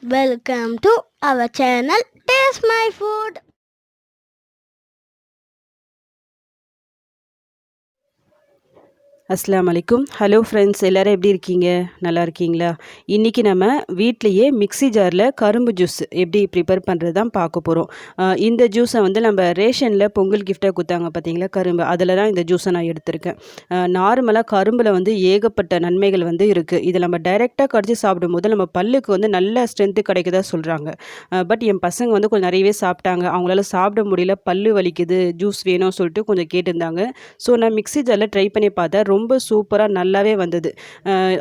Welcome to our channel Taste My Food. அஸ்ஸலாமு அலைக்கும். Hello friends, எல்லோரும் எப்படி இருக்கீங்க? நல்லா இருக்கீங்களா? இன்றைக்கி நம்ம வீட்டிலையே மிக்ஸி ஜாரில் கரும்பு ஜூஸ் எப்படி ப்ரிப்பேர் பண்ணுறது தான் பார்க்க போகிறோம். இந்த ஜூஸை வந்து நம்ம ரேஷனில் பொங்கல் கிஃப்டாக கொடுத்தாங்க பார்த்தீங்களா, கரும்பு, அதில் தான் இந்த ஜூஸை நான் எடுத்திருக்கேன். நார்மலாக கரும்பில் வந்து ஏகப்பட்ட நன்மைகள் வந்து இருக்குது. இதை நம்ம டைரெக்டாக கடிச்சு சாப்பிடும்போது நம்ம பல்லுக்கு வந்து நல்ல ஸ்ட்ரென்த்து கிடைக்குதா சொல்கிறாங்க. பட் என் பசங்க வந்து கொஞ்சம் நிறையவே சாப்பிட்டாங்க. அவங்களால சாப்பிட முடியல, பல்லு வலிக்குது, ஜூஸ் வேணும்னு சொல்லிட்டு கொஞ்சம் கேட்டிருந்தாங்க. ஸோ நான் மிக்ஸி ஜாரில் ட்ரை பண்ணி பார்த்தேன். ரொம்ப சூப்பராக நல்லாவே வந்தது.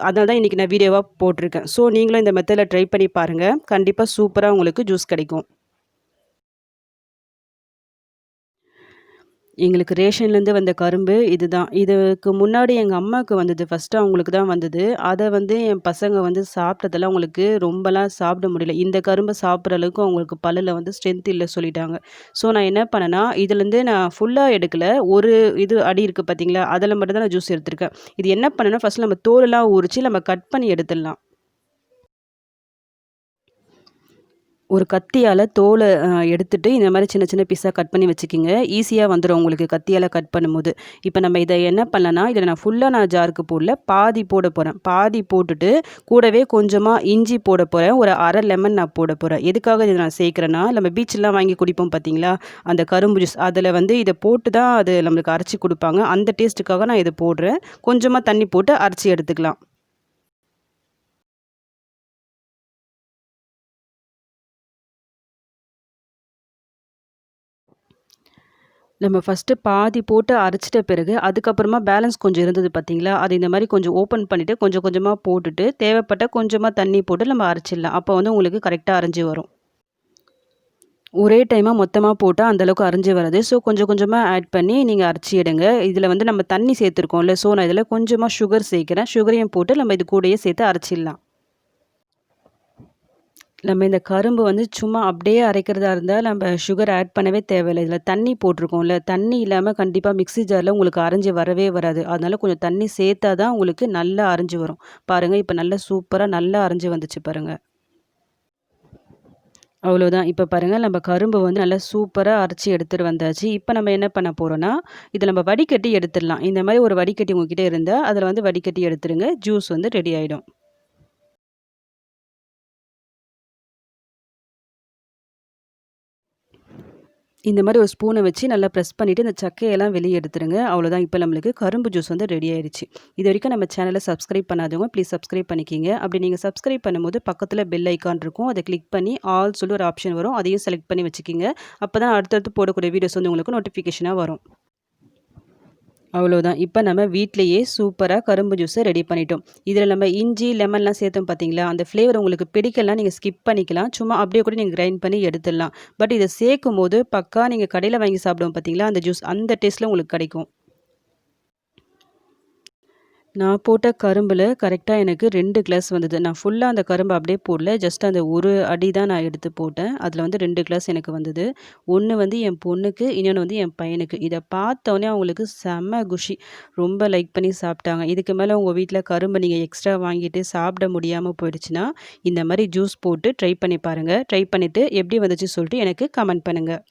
அதனால தான் இன்றைக்கி நான் வீடியோவாக போட்டிருக்கேன். ஸோ நீங்களும் இந்த மெத்தடில் ட்ரை பண்ணி பாருங்கள். கண்டிப்பாக சூப்பராக உங்களுக்கு ஜூஸ் கிடைக்கும். எங்களுக்கு ரேஷன்லேருந்து வந்த கரும்பு இதுதான். இதுக்கு முன்னாடி எங்கள் அம்மாவுக்கு வந்தது. ஃபஸ்ட்டு அவங்களுக்கு தான் வந்தது. அதை வந்து என் பசங்க வந்து சாப்பிட்டதெல்லாம் அவங்களுக்கு ரொம்பலாம் சாப்பிட முடியல. இந்த கரும்பை சாப்பிட்ற அளவுக்கு அவங்களுக்கு பல்லில் வந்து ஸ்ட்ரென்த் இல்லை சொல்லிட்டாங்க. ஸோ நான் என்ன பண்ணேன்னா, இதுலேருந்து நான் ஃபுல்லாக எடுக்கல. ஒரு இது அடி இருக்குது பார்த்தீங்களா, அதில் மட்டும் தான் நான் ஜூஸ் எடுத்திருக்கேன். இது என்ன பண்ணேன்னா, ஃபஸ்ட்டு நம்ம தோலெல்லாம் உரித்து நம்ம கட் பண்ணி எடுத்துடலாம். ஒரு கத்தியால் தோலை எடுத்துட்டு இந்த மாதிரி சின்ன சின்ன பீஸாக கட் பண்ணி வச்சுக்கிங்க. ஈஸியாக வந்துடும் உங்களுக்கு கத்தியால் கட் பண்ணும்போது. இப்போ நம்ம இதை என்ன பண்ணலான்னா, இதில் நான் ஜாருக்கு போடல, பாதி போட போகிறேன். பாதி போட்டுட்டு கூடவே கொஞ்சமாக இஞ்சி போட போகிறேன். ஒரு அரை லெமன் நான் போட போகிறேன். எதுக்காக இதை நான் சேர்க்குறேன்னா, நம்ம பீச்செலாம் வாங்கி குடிப்போம் பார்த்தீங்களா, அந்த கரும்பு ஜூஸ், அதில் வந்து இதை போட்டு தான் அது நம்மளுக்கு அரைச்சி கொடுப்பாங்க. அந்த டேஸ்ட்டுக்காக நான் இதை போடுறேன். கொஞ்சமாக தண்ணி போட்டு அரைச்சி எடுத்துக்கலாம். நம்ம ஃபஸ்ட்டு பாதி போட்டு அரைச்சிட்ட பிறகு, அதுக்கப்புறமா பேலன்ஸ் கொஞ்சம் இருந்தது பார்த்தீங்களா, அது இந்த மாதிரி கொஞ்சம் ஓப்பன் பண்ணிவிட்டு கொஞ்சம் கொஞ்சமாக போட்டுட்டு, தேவைப்பட்ட கொஞ்சமாக தண்ணி போட்டு நம்ம அரைச்சிடலாம். அப்போ வந்து உங்களுக்கு கரெக்டாக அரைஞ்சி வரும். ஒரே டைமாக மொத்தமாக போட்டால் அந்தளவுக்கு அரைஞ்சி வராது. ஸோ கொஞ்சம் கொஞ்சமாக ஆட் பண்ணி நீங்கள் அரைச்சி எடுங்க. இதில் வந்து நம்ம தண்ணி சேர்த்துருக்கோம்ல, ஸோ நான் இதில் கொஞ்சமாக சுகர் சேர்க்குறேன். சுகரையும் போட்டு நம்ம இது கூடயே சேர்த்து அரைச்சிடலாம். நம்ம இந்த கரும்பு வந்து சும்மா அப்படியே அரைக்கிறதா இருந்தால் நம்ம சுகர் ஆட் பண்ணவே தேவையில்லை. இதில் தண்ணி போட்டிருக்கோம்ல, தண்ணி இல்லாமல் கண்டிப்பாக மிக்ஸி ஜாரில் உங்களுக்கு அரைஞ்சி வரவே வராது. அதனால் கொஞ்சம் தண்ணி சேர்த்தா தான் உங்களுக்கு நல்லா அரைஞ்சி வரும். பாருங்கள், இப்போ நல்லா சூப்பராக நல்லா அரைஞ்சி வந்துச்சு பாருங்கள். அவ்வளோதான். இப்போ பாருங்கள், நம்ம கரும்பு வந்து நல்லா சூப்பராக அரைச்சி எடுத்துகிட்டு வந்தாச்சு. இப்போ நம்ம என்ன பண்ண போகிறோன்னா, இதை நம்ம வடிகட்டி எடுத்துடலாம். இந்த மாதிரி ஒரு வடிகட்டி உங்ககிட்ட இருந்தால் அதில் வந்து வடிகட்டி எடுத்துருங்க. ஜூஸ் வந்து ரெடி ஆகிடும். இந்த மாதிரி ஒரு ஸ்பூனை வச்சு நல்லா ப்ரெஸ் பண்ணிவிட்டு இந்த சக்கையெல்லாம் வெளியே எடுத்துருங்க. அவ்வளோதான். இப்போ நம்மளுக்கு கரும்பு ஜூஸ் வந்து ரெடி ஆயிடுச்சு. இது வரைக்கும் நம்ம சேனலை சப்ஸ்கிரைப் பண்ணாதவங்க ப்ளீஸ் சப்ஸ்கிரைப் பண்ணிக்கிங்க. அப்படி நீங்கள் சப்ஸ்கிரைப் பண்ணும்போது பக்கத்தில் பெல் ஐக்கான் இருக்கும். அதை கிளிக் பண்ணி ஆல் சொல்லி ஒரு ஆப்ஷன் வரும். அதையும் செலக்ட் பண்ணி வச்சுக்கிங்க. அப்போ தான் அடுத்தடுத்து போடக்கூடிய வீடியோஸ் வந்து உங்களுக்கு நோட்டிஃபிகேஷனாக வரும். அவ்வளோதான். இப்போ நம்ம வீட்டிலேயே சூப்பராக கரும்பு ஜூஸை ரெடி பண்ணிட்டோம். இதில் நம்ம இஞ்சி, லெமன்லாம் சேர்த்தோம் பார்த்தீங்களா, அந்த ஃப்ளேவர் உங்களுக்கு பிடிக்கலாம், நீங்கள் ஸ்கிப் பண்ணிக்கலாம். சும்மா அப்படியே கூட நீங்கள் கிரைண்ட் பண்ணி எடுத்துடலாம். பட் இதை சேர்க்கும்போது பக்கா நீங்கள் கடையில் வாங்கி சாப்பிடுவோம் பார்த்தீங்களா, அந்த ஜூஸ், அந்த டேஸ்ட்டில் உங்களுக்கு கிடைக்கும். நான் போட்ட கரும்பில் கரெக்டாக எனக்கு 2 கிளாஸ் வந்தது. நான் ஃபுல்லாக அந்த கரும்பை அப்படியே போடல. ஜஸ்ட் அந்த ஒரு அடி தான் நான் எடுத்து போட்டேன். அதில் வந்து 2 கிளாஸ் எனக்கு வந்தது. ஒன்று வந்து என் பொண்ணுக்கு, இன்னொன்று வந்து என் பையனுக்கு. இதை பார்த்தோன்னே அவங்களுக்கு செம்ம குஷி. ரொம்ப லைக் பண்ணி சாப்பிட்டாங்க. இதுக்கு மேலே உங்கள் வீட்டில் கரும்பு நீங்கள் எக்ஸ்ட்ரா வாங்கிட்டு சாப்பிட முடியாமல் போயிடுச்சுன்னா, இந்த மாதிரி ஜூஸ் போட்டு ட்ரை பண்ணி பாருங்கள். ட்ரை பண்ணிவிட்டு எப்படி வந்துச்சு சொல்லிட்டு எனக்கு கமெண்ட் பண்ணுங்கள்.